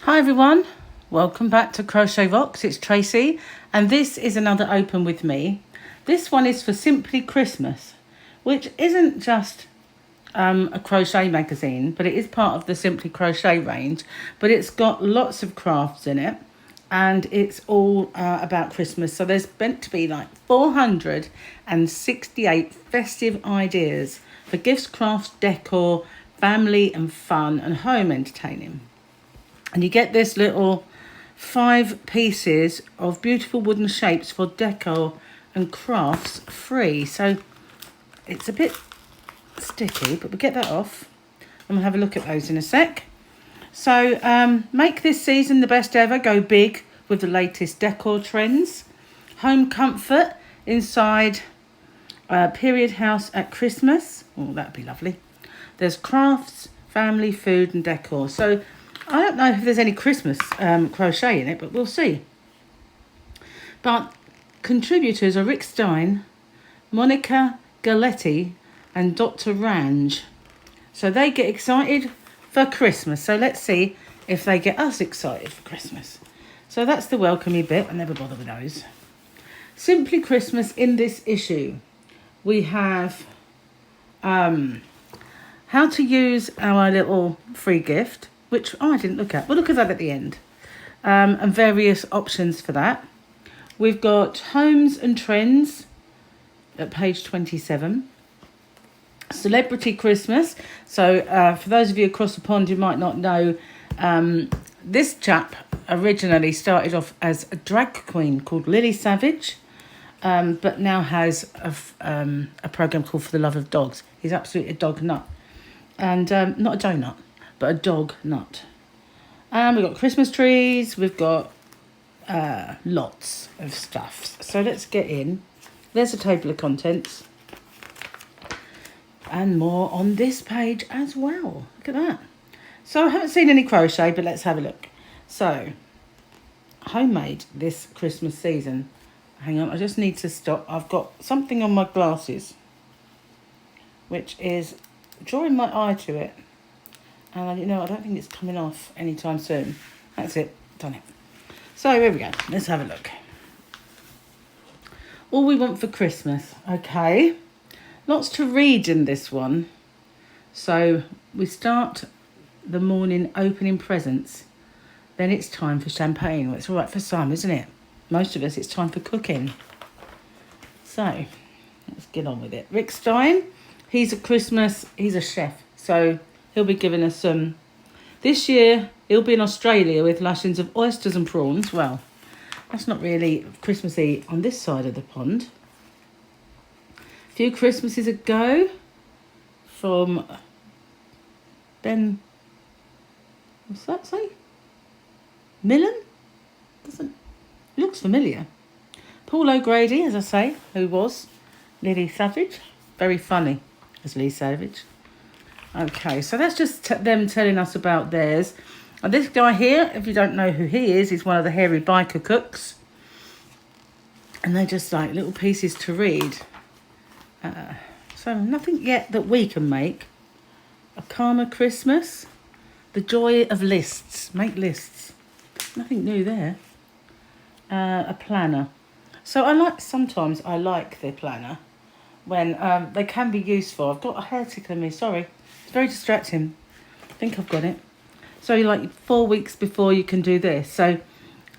Hi everyone, welcome back to Crochet Rocks. It's Tracy and this is another open with me. This one is for Simply Christmas, which isn't just a crochet magazine, but it is part of the Simply Crochet range, but it's got lots of crafts in it and it's all about Christmas. So there's meant to be like 468 festive ideas for gifts, crafts, decor, family and fun and home entertaining. And you get this little 5 pieces of beautiful wooden shapes for decor and crafts free. So it's a bit sticky, but we'll get that off and we'll have a look at those in a sec. So make this season the best ever. Go big with the latest decor trends. Home comfort inside a period house at Christmas. Oh, that'd be lovely. There's crafts, family, food and decor. So I don't know if there's any Christmas crochet in it, but we'll see. But contributors are Rick Stein, Monica Galletti and Dr. Range. So they get excited for Christmas. So let's see if they get us excited for Christmas. So that's the welcomey bit. I never bother with those. Simply Christmas in this issue. We have how to use our little free gift, which I didn't look at. We'll look at that at the end. And various options for that. We've got Homes and Trends at page 27. Celebrity Christmas. So for those of you across the pond who might not know, this chap originally started off as a drag queen called Lily Savage, but now has a program called For the Love of Dogs. He's absolutely a dog nut. And not a donut, but a dog nut. And we've got Christmas trees. We've got lots of stuff. So let's get in. There's a table of contents. And more on this page as well. Look at that. So I haven't seen any crochet, but let's have a look. So, homemade this Christmas season. Hang on, I just need to stop. I've got something on my glasses, which is drawing my eye to it. And I don't think it's coming off anytime soon. That's it, done it. So here we go, let's have a look. All we want for Christmas, okay. Lots to read in this one. So we start the morning opening presents. Then it's time for champagne. Well, it's all right for some, isn't it? Most of us, it's time for cooking. So let's get on with it. Rick Stein, he's a chef. So he'll be giving us some. This year, he'll be in Australia with lashings of oysters and prawns. Well, that's not really Christmassy on this side of the pond. A few Christmases ago, from Ben, what's that say? Millen? Looks familiar. Paul O'Grady, as I say, who was Lily Savage. Very funny as Lee Savage. Okay, so that's just them telling us about theirs. And this guy here, if you don't know who he is, he's one of the hairy biker cooks. And they're just like little pieces to read. So nothing yet that we can make. A calmer Christmas. The joy of lists. Make lists. Nothing new there. A planner. So sometimes I like the planner when they can be useful. I've got a hair tickling me, sorry. It's very distracting. I think I've got it. So you're like 4 weeks before you can do this. So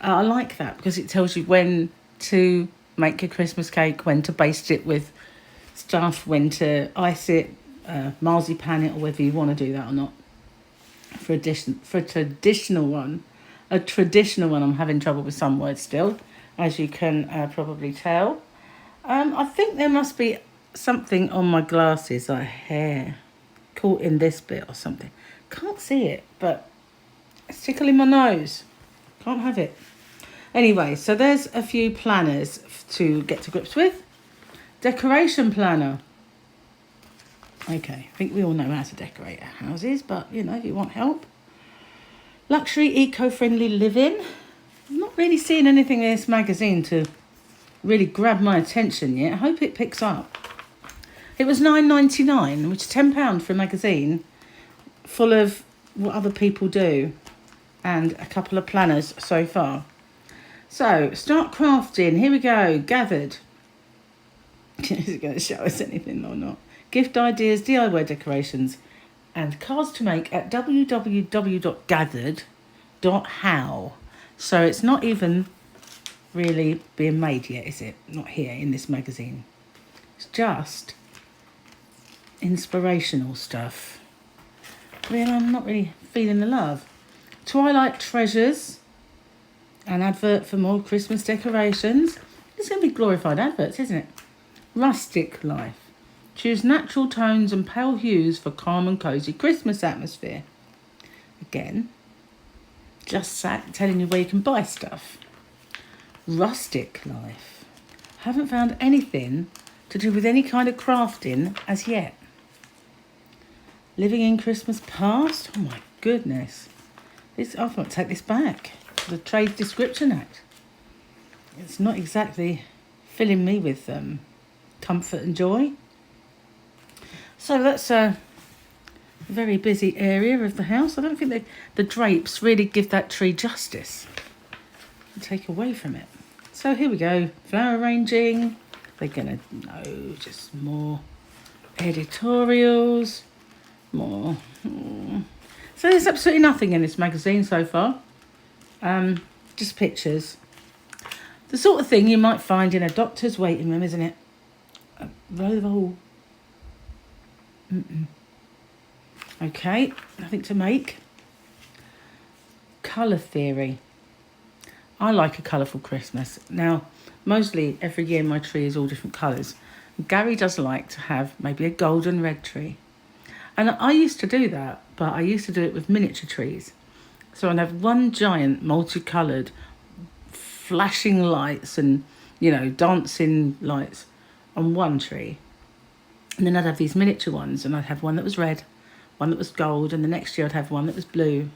I like that because it tells you when to make your Christmas cake, when to baste it with stuff, when to ice it, marzipan it, or whether you want to do that or not. For a traditional one, I'm having trouble with some words still, as you can probably tell. I think there must be something on my glasses, like hair, caught in this bit or something. Can't see it, but it's tickling my nose. Can't have it. Anyway, so there's a few planners to get to grips with. Decoration planner. Okay, I think we all know how to decorate our houses, but, if you want help. Luxury eco-friendly living. I'm not really seeing anything in this magazine to really grab my attention yet. I hope it picks up. It was $9.99, which is £10 for a magazine full of what other people do. and a couple of planners so far. So, start crafting. Here we go. Gathered. Is it going to show us anything or not? Gift ideas, DIY decorations, and cards to make at www.gathered.how. So it's not even really being made yet, is it? Not here in this magazine. It's just inspirational stuff. Well, I'm not really feeling the love. Twilight Treasures. An advert for more Christmas decorations. It's going to be glorified adverts, isn't it? Rustic Life. Choose natural tones and pale hues for calm and cosy Christmas atmosphere. Again, just telling you where you can buy stuff. Rustic Life. Haven't found anything to do with any kind of crafting as yet. Living in Christmas Past. Oh my goodness. I thought I'd take this back. The Trade Description Act. It's not exactly filling me with comfort and joy. So that's a very busy area of the house. I don't think the drapes really give that tree justice and take away from it. So here we go. Flower arranging. They're going to know just more editorials. More. So there's absolutely nothing in this magazine so far. Just pictures. The sort of thing you might find in a doctor's waiting room, isn't it? A row of all. Okay, nothing to make. Colour theory. I like a colourful Christmas. Now, mostly every year my tree is all different colours. Gary does like to have maybe a golden red tree. And I used to do that, but I used to do it with miniature trees. So I'd have one giant multicoloured flashing lights and, dancing lights on one tree. And then I'd have these miniature ones, and I'd have one that was red, one that was gold, and the next year I'd have one that was blue,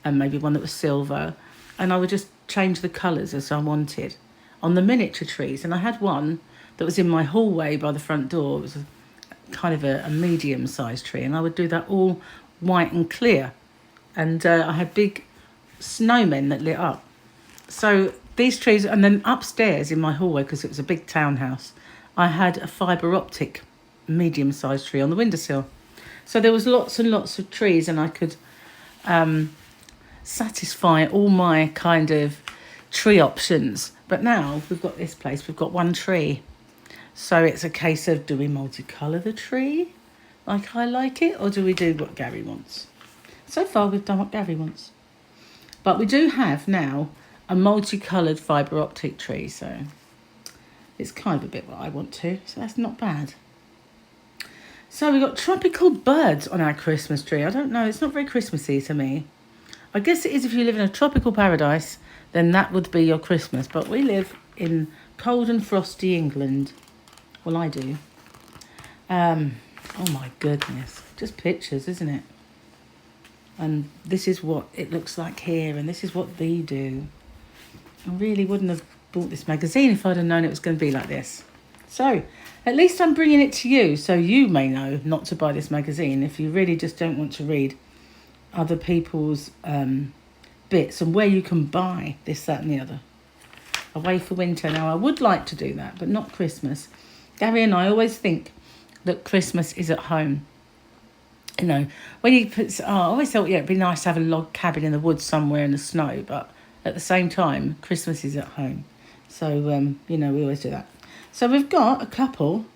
and maybe one that was silver. And I would just change the colours as I wanted on the miniature trees. And I had one that was in my hallway by the front door. It was kind of a medium-sized tree, and I would do that all white and clear. And I had big snowmen that lit up. So these trees, and then upstairs in my hallway, because it was a big townhouse, I had a fibre optic medium-sized tree on the windowsill. So there was lots and lots of trees, and I could satisfy all my kind of tree options. But now we've got this place, we've got one tree. So it's a case of, do we multicolour the tree like I like it, or do we do what Gary wants? So far we've done what Gary wants. But we do have now a multicoloured fibre optic tree, so it's kind of a bit what I want to, so that's not bad. So we've got tropical birds on our Christmas tree. I don't know, it's not very Christmassy to me. I guess it is if you live in a tropical paradise, then that would be your Christmas. But we live in cold and frosty England. Well, I do. Oh my goodness. Just pictures, isn't it? And this is what it looks like here, and this is what they do. I really wouldn't have bought this magazine if I'd have known it was going to be like this. So, at least I'm bringing it to you, so you may know not to buy this magazine if you really just don't want to read other people's bits and where you can buy this, that and the other. Away for winter. Now, I would like to do that, but not Christmas. Gary and I always think that Christmas is at home. When you put, I always thought, it'd be nice to have a log cabin in the woods somewhere in the snow, but at the same time, Christmas is at home. So, we always do that. So we've got a couple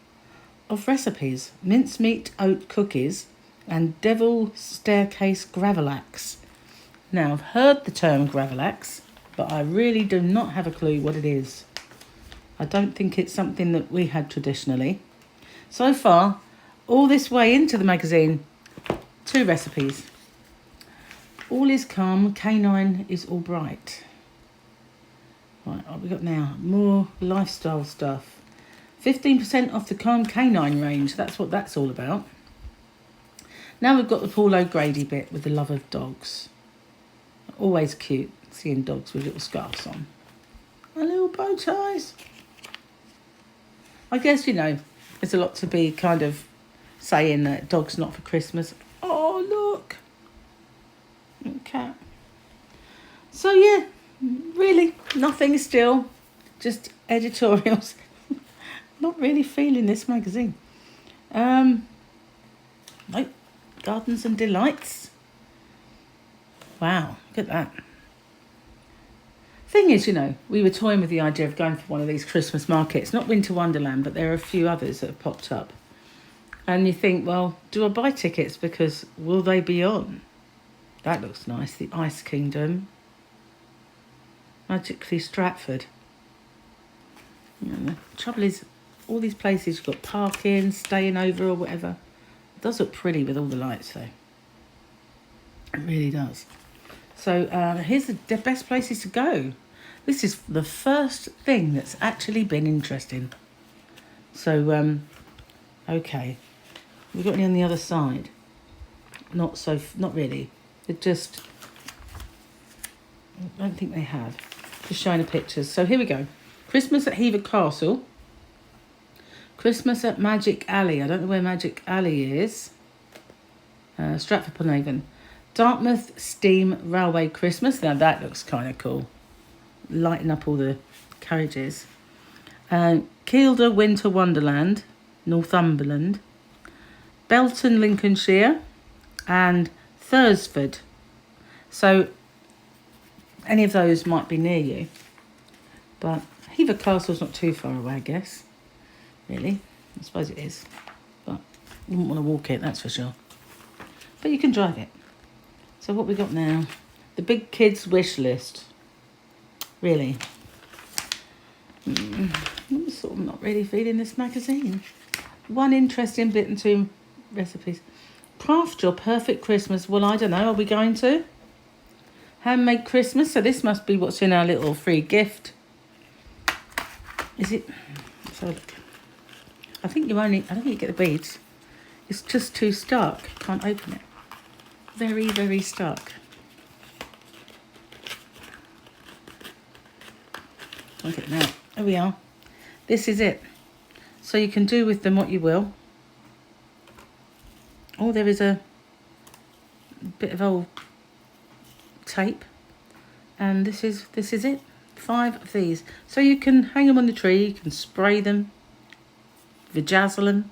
of recipes. Mincemeat oat cookies and devil staircase gravlax. Now, I've heard the term gravlax, but I really do not have a clue what it is. I don't think it's something that we had traditionally. So far, all this way into the magazine, 2 recipes. All is calm, canine is all bright. Right, what we got now? More lifestyle stuff. 15% off the Calm Canine range. That's what that's all about. Now we've got the Paul O'Grady bit with the love of dogs. Always cute seeing dogs with little scarves on. And little bow ties. I guess, there's a lot to be kind of saying that dogs not for Christmas. Oh, look. Little cat. So yeah, really nothing still, just editorials. Not really feeling this magazine. Nope. Gardens and Delights. Wow, look at that. Thing is, we were toying with the idea of going for one of these Christmas markets, not Winter Wonderland, but there are a few others that have popped up. And you think, well, do I buy tickets because will they be on? That looks nice. The Ice Kingdom. Magically Stratford. The trouble is, all these places, you've got parking, staying over or whatever. It does look pretty with all the lights though. It really does. So here's the best places to go. This is the first thing that's actually been interesting. So, okay. We've got any on the other side? Not really. It just, I don't think they have. Just showing the pictures. So here we go. Christmas at Hever Castle. Christmas at Magic Alley. I don't know where Magic Alley is. Stratford-upon-Avon. Dartmouth Steam Railway Christmas. Now that looks kind of cool. Lighting up all the carriages. Kielder Winter Wonderland, Northumberland. Belton, Lincolnshire. And Thursford. So any of those might be near you. But Hever Castle's not too far away, I guess. Really. I suppose it is. But you wouldn't want to walk it, that's for sure. But you can drive it. So what we got now? The Big Kids Wish List. Really. I'm sort of not really feeling this magazine. One interesting bit and two recipes. Craft your perfect Christmas. Well, I don't know. Are we going to? Handmade Christmas. So this must be what's in our little free gift. Is it? Let's have a look. I think you get the beads. It's just too stuck. Can't open it. Very, very stuck. Look at it now. There we are. This is it. So you can do with them what you will. Oh, there is a bit of old tape. And this is it. 5 of these. So you can hang them on the tree, you can spray them, vajazzle them,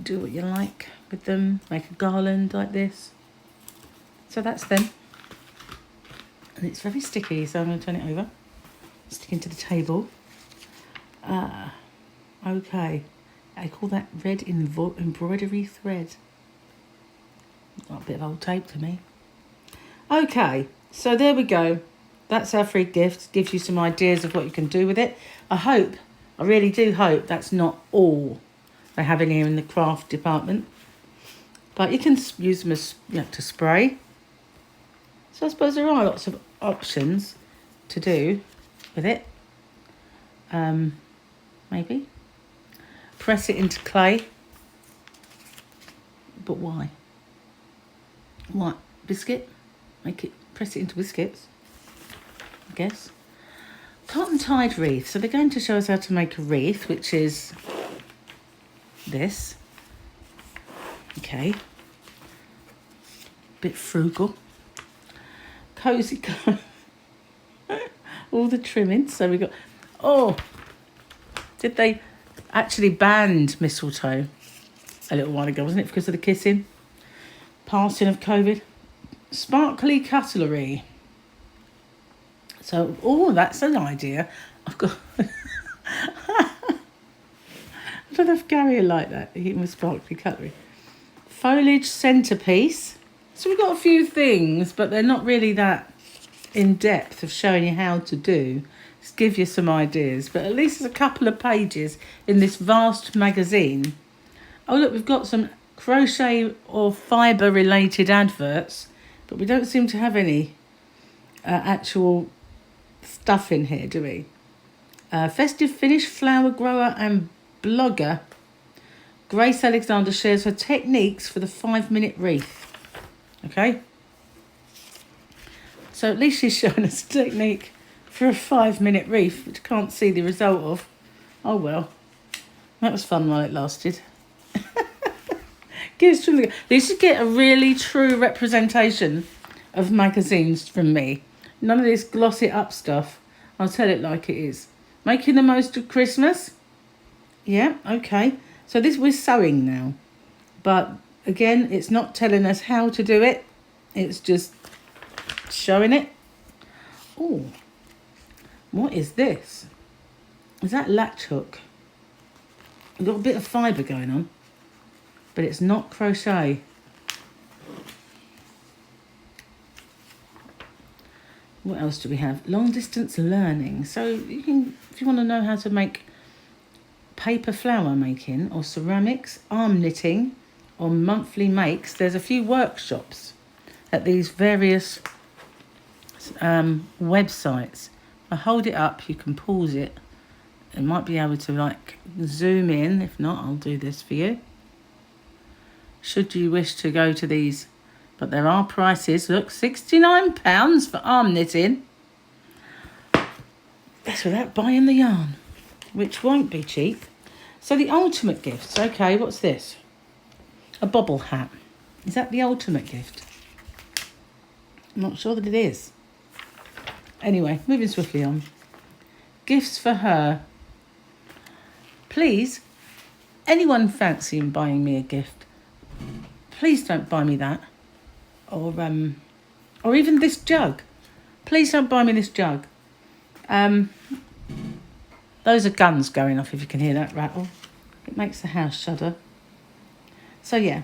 do what you like with them, make a garland like this. So that's them. And it's very sticky, so I'm going to turn it over. Sticking to the table. Okay. I call that red embroidery thread. Got a bit of old tape to me. Okay, so there we go. That's our free gift. Gives you some ideas of what you can do with it. I really do hope that's not all they have in here in the craft department. But you can use them as to spray. So I suppose there are lots of options to do with it. Maybe. Press it into clay. But why? What? Biscuit? Press it into biscuits. I guess. Cotton tied wreath. So they're going to show us how to make a wreath, which is this. Okay. Bit frugal. Cozy. All the trimmings. So we got. Oh, did they actually banned mistletoe a little while ago? Wasn't it because of the kissing? Passing of COVID. Sparkly cutlery. So, that's an idea. I've got. I don't know if Gary will like that. Eating with sparkly cutlery. Foliage centerpiece. So we've got a few things, but they're not really that in depth of showing you how to do. Just give you some ideas. But at least there's a couple of pages in this vast magazine. Oh look, we've got some crochet or fibre related adverts, but we don't seem to have any actual stuff in here, do we? Festive Finish flower grower and blogger Grace Alexander shares her techniques for the 5-minute wreath. Okay, so at least she's shown us a technique for a 5-minute wreath, which I can't see the result of. Oh well, that was fun while it lasted. This should get a really true representation of magazines from me. None of this gloss it up stuff. I'll tell it like it is. Making the most of Christmas. Yeah, okay. So this, we're sewing now. But again, it's not telling us how to do it. It's just showing it. Oh, what is this? Is that latch hook? I've got a bit of fibre going on, but it's not crochet. What else do we have? Long distance learning. So you can, if you want to know how to make paper flower making or ceramics, arm knitting or monthly makes, there's a few workshops at these various websites. I hold it up, you can pause it. I might be able to like zoom in. If not, I'll do this for you. Should you wish to go to these, but there are prices. Look, £69 for arm knitting. That's without buying the yarn, which won't be cheap. So the ultimate gifts. Okay, what's this? A bobble hat. Is that the ultimate gift? I'm not sure that it is. Anyway, moving swiftly on. Gifts for her. Please, anyone fancying buying me a gift, please don't buy me that. Or even this jug. Please don't buy me this jug. Those are guns going off, if you can hear that rattle. It makes the house shudder. So yeah,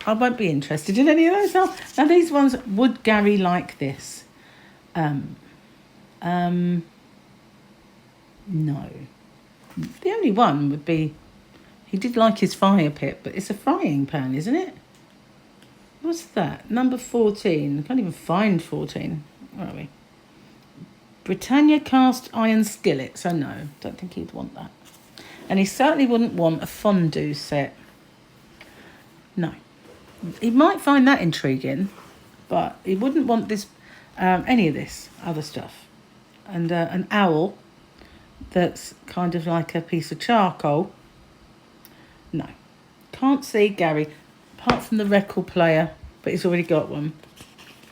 I won't be interested in any of those. Now these ones, would Gary like this? No. The only one would be, he did like his fire pit, but it's a frying pan, isn't it? What's that? Number 14. I can't even find 14. Where are we? Britannia cast iron skillet. So no, don't think he'd want that. And he certainly wouldn't want a fondue set. No. He might find that intriguing, but he wouldn't want this, any of this other stuff. And an owl that's kind of like a piece of charcoal. No. Can't see Gary, apart from the record player, but he's already got one.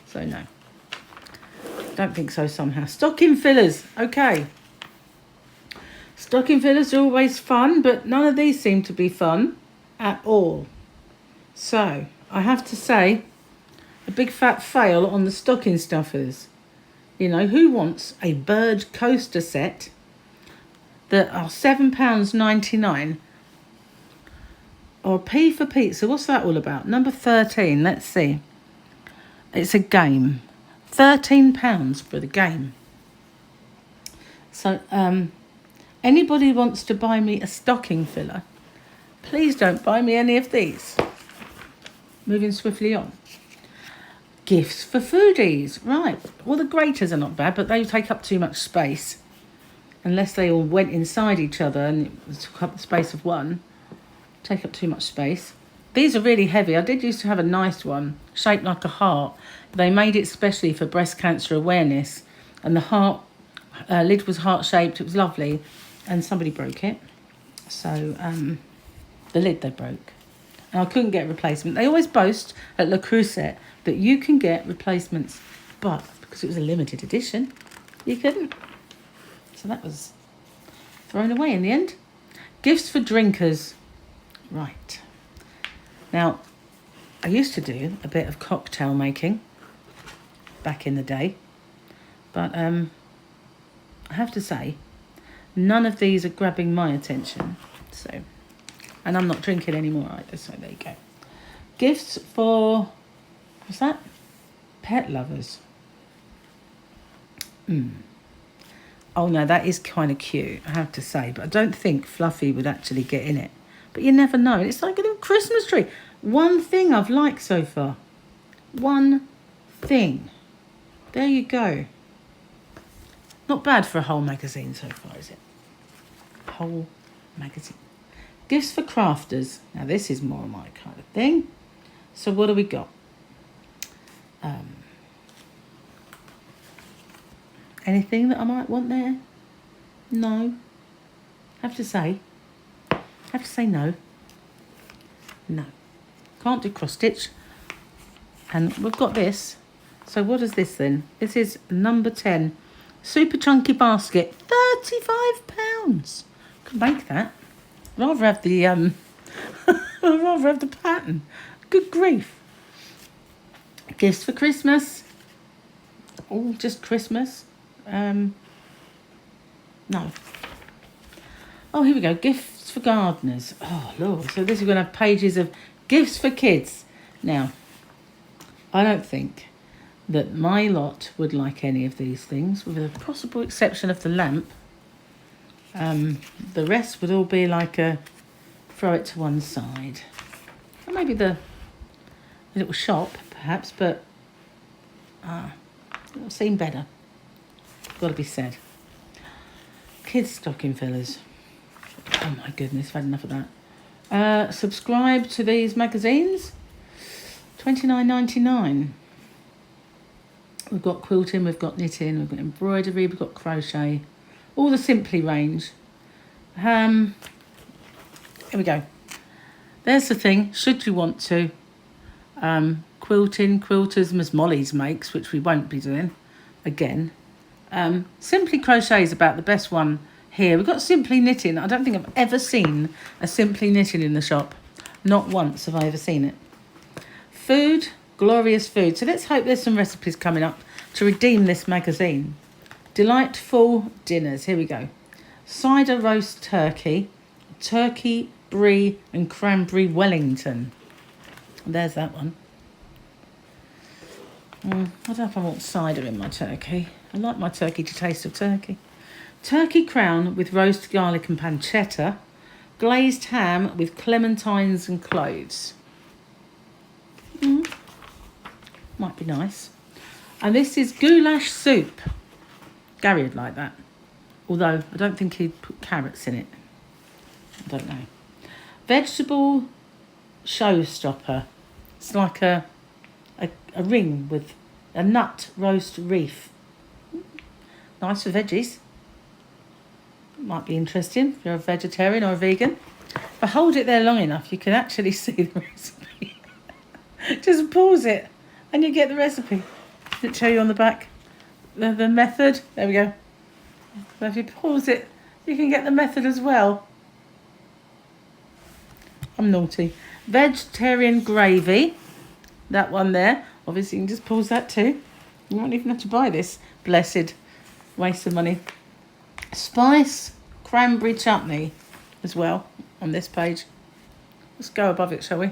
So no. Don't think so somehow. Stocking fillers. Okay. Stocking fillers are always fun, but none of these seem to be fun at all. So I have to say, a big fat fail on the stocking stuffers. You know, who wants a bird coaster set that are £7.99? Or a P for pizza. What's that all about? Number 13. Let's see. It's a game. £13 for the game. So, anybody wants to buy me a stocking filler, please don't buy me any of these. Moving swiftly on. Gifts for foodies. Right. Well, the graters are not bad, but they take up too much space. Unless they all went inside each other and it took up the space of one. Take up too much space. These are really heavy. I did used to have a nice one shaped like a heart. They made it specially for breast cancer awareness, and the heart lid was heart shaped. It was lovely, and somebody broke it. So the lid they broke, and I couldn't get a replacement. They always boast at Le Creuset that you can get replacements, but because it was a limited edition, you couldn't. So that was thrown away in the end. Gifts for drinkers. Right. Now, I used to do a bit of cocktail making back in the day, but I have to say, none of these are grabbing my attention. So, and I'm not drinking anymore either, so there you go. Gifts for, what's that? Pet lovers. Oh no, that is kind of cute, I have to say, but I don't think Fluffy would actually get in it. But you never know. It's like a little Christmas tree. One thing I've liked so far. One thing. There you go. Not bad for a whole magazine so far, is it? Whole magazine. Gifts for crafters. Now this is more my kind of thing. So what do we got? Anything that I might want there? No. Have to say no. No. Can't do cross stitch. And we've got this. So what is this then? This is number 10. Super chunky basket. £35. Could make that. Rather have the I'd rather have the pattern. Good grief. Gifts for Christmas. Oh, just Christmas. No. Oh, here we go. Gifts for gardeners. Oh, Lord. So this is going to have pages of gifts for kids. Now, I don't think that my lot would like any of these things, with a possible exception of the lamp. The rest would all be like a throw it to one side. Or maybe the little shop, perhaps, but it'll seem better. Got to be said. Kids stocking fillers. Oh my goodness, I've had enough of that. Subscribe to these magazines. $29.99. We've got quilting, we've got knitting, we've got embroidery, we've got crochet. All the Simply range. Here we go. There's the thing, should you want to. Quilting, quilters, Miss Molly's makes, which we won't be doing again. Simply Crochet is about the best one here. We've got Simply Knitting. I don't think I've ever seen a Simply Knitting in the shop. Not once have I ever seen it. Food, glorious food. So let's hope there's some recipes coming up to redeem this magazine. Delightful dinners. Here we go. Cider roast turkey, turkey, brie and cranberry Wellington. There's that one. I don't know if I want cider in my turkey. I like my turkey to taste of turkey. Turkey crown with roast garlic and pancetta. Glazed ham with clementines and cloves. Might be nice. And this is goulash soup. Gary would like that. Although I don't think he'd put carrots in it. I don't know. Vegetable showstopper. It's like a ring with a nut roast reef. Nice for veggies. Might be interesting if you're a vegetarian or a vegan. If I hold it there long enough, you can actually see the recipe. Just pause it and you get the recipe. Does it show you on the back? The method? There we go. So if you pause it, you can get the method as well. I'm naughty. Vegetarian gravy. That one there. Obviously, you can just pause that too. You won't even have to buy this. Blessed waste of money. Spice cranberry chutney as well on this page. Let's go above it, shall we?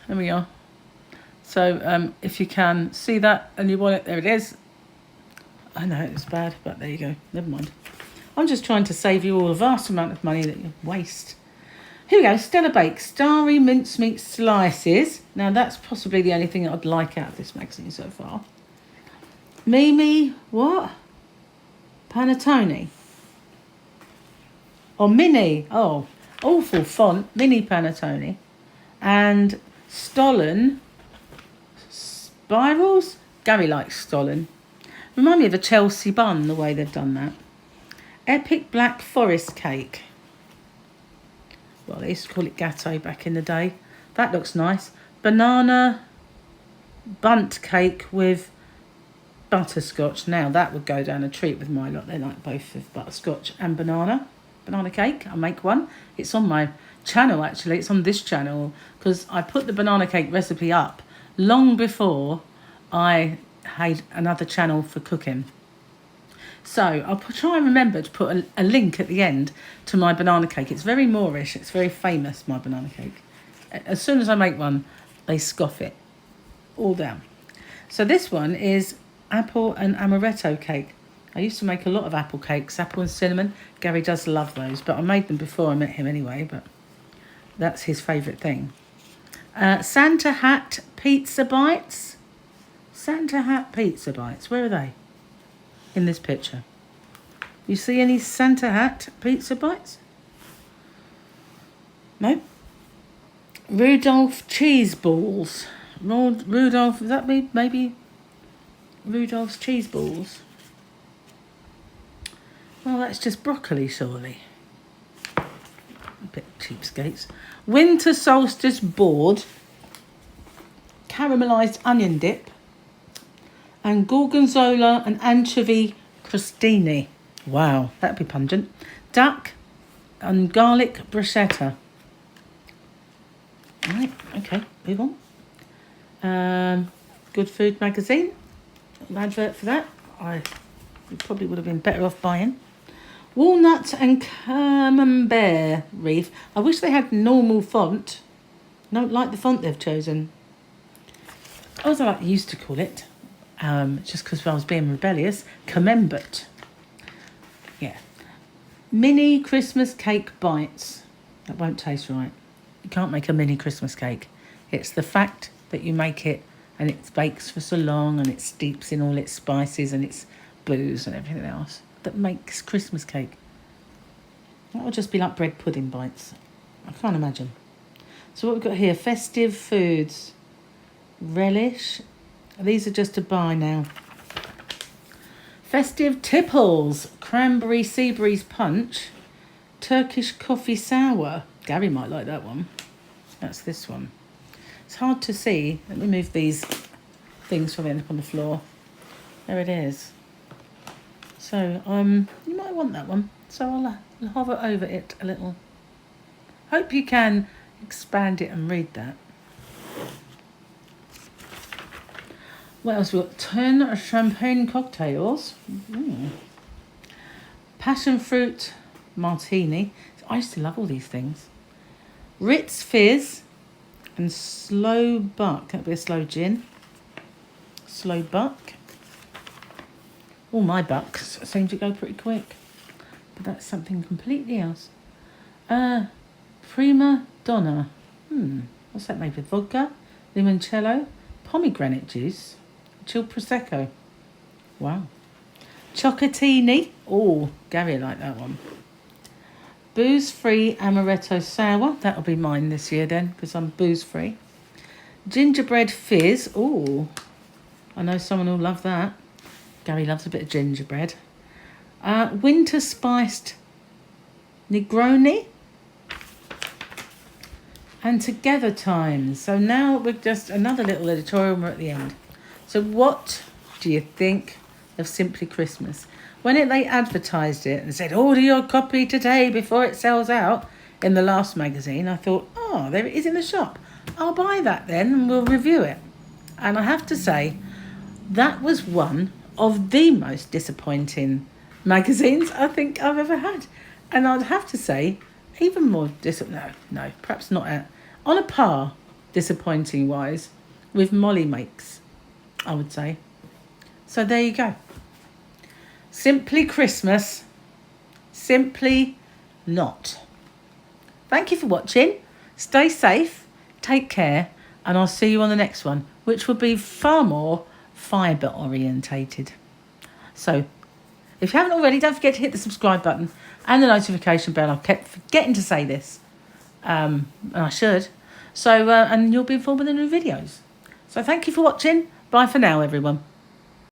There we are. So if you can see that and you want it, there it is. I know it's bad, but there you go. Never mind. I'm just trying to save you all a vast amount of money that you waste. Here we go. Stella Bake. Starry mincemeat slices. Now, that's possibly the only thing I'd like out of this magazine so far. Mimi, what? Panettone. Or Mini. Oh, awful font. Mini Panettone. And Stollen spirals. Gary likes Stollen. Remind me of a Chelsea bun, the way they've done that. Epic Black Forest Cake. Well, they used to call it gâteau back in the day. That looks nice. Banana bunt cake with butterscotch. Now, that would go down a treat with my lot. They like both with butterscotch and banana. Banana cake. I'll make one. It's on my channel, actually. It's on this channel because I put the banana cake recipe up long before I had another channel for cooking. So I'll try and remember to put a link at the end to my banana cake. It's very Moorish. It's very famous, my banana cake. As soon as I make one, they scoff it all down. So this one is apple and amaretto cake. I used to make a lot of apple cakes, apple and cinnamon. Gary does love those, but I made them before I met him anyway, but that's his favourite thing. Santa Hat pizza bites. Santa Hat pizza bites. Where are they? In this picture. You see any Santa Hat pizza bites? No. Rudolph cheese balls. Rudolph, is that maybe Rudolph's cheese balls? Well, that's just broccoli, surely. A bit cheapskates. Winter solstice board. Caramelised onion dip. And gorgonzola and anchovy crostini. Wow, that'd be pungent. Duck and garlic bruschetta. Right, okay, move on. Good Food Magazine. An advert for that. I probably would have been better off buying. Walnut and camembert wreath. I wish they had normal font. I don't like the font they've chosen. As I used to call it, just because I was being rebellious, camembert. Yeah. Mini Christmas cake bites. That won't taste right. You can't make a mini Christmas cake. It's the fact that you make it and it bakes for so long and it steeps in all its spices and its booze and everything else that makes Christmas cake. That would just be like bread pudding bites. I can't imagine. So what we've got here, festive foods. Relish. These are just to buy now. Festive tipples. Cranberry sea breeze punch. Turkish coffee sour. Gary might like that one. That's this one. It's hard to see. Let me move these things from end up on the floor. There it is. So, you might want that one. So I'll hover over it a little. Hope you can expand it and read that. What else we got? 10 champagne cocktails. Passion fruit martini. I used to love all these things. Ritz fizz and slow buck. That'd be a slow gin. Slow buck. All my bucks seem to go pretty quick. But that's something completely else. Prima donna. What's that made with? Vodka, limoncello, pomegranate juice, chilled prosecco. Wow. Chocolatini. Oh, Gary liked that one. Booze-free amaretto sour. That'll be mine this year then, because I'm booze-free. Gingerbread fizz. Oh, I know someone will love that. Gary loves a bit of gingerbread. Winter spiced Negroni. And together times. So now we're just another little editorial and we're at the end. So what do you think of Simply Christmas? When they advertised it and said, order your copy today before it sells out in the last magazine, I thought, oh, there it is in the shop. I'll buy that then and we'll review it. And I have to say, that was one of the most disappointing magazines I think I've ever had. And I'd have to say, even more no, perhaps not on a par, disappointing wise, with Molly Makes, I would say. So there you go. Simply Christmas, simply not. Thank you for watching. Stay safe, take care, and I'll see you on the next one, which will be far more fibre orientated. So if you haven't already, don't forget to hit the subscribe button and the notification bell. I kept forgetting to say this, and I should. So and you'll be informed of the new videos. So thank you for watching. Bye for now, everyone.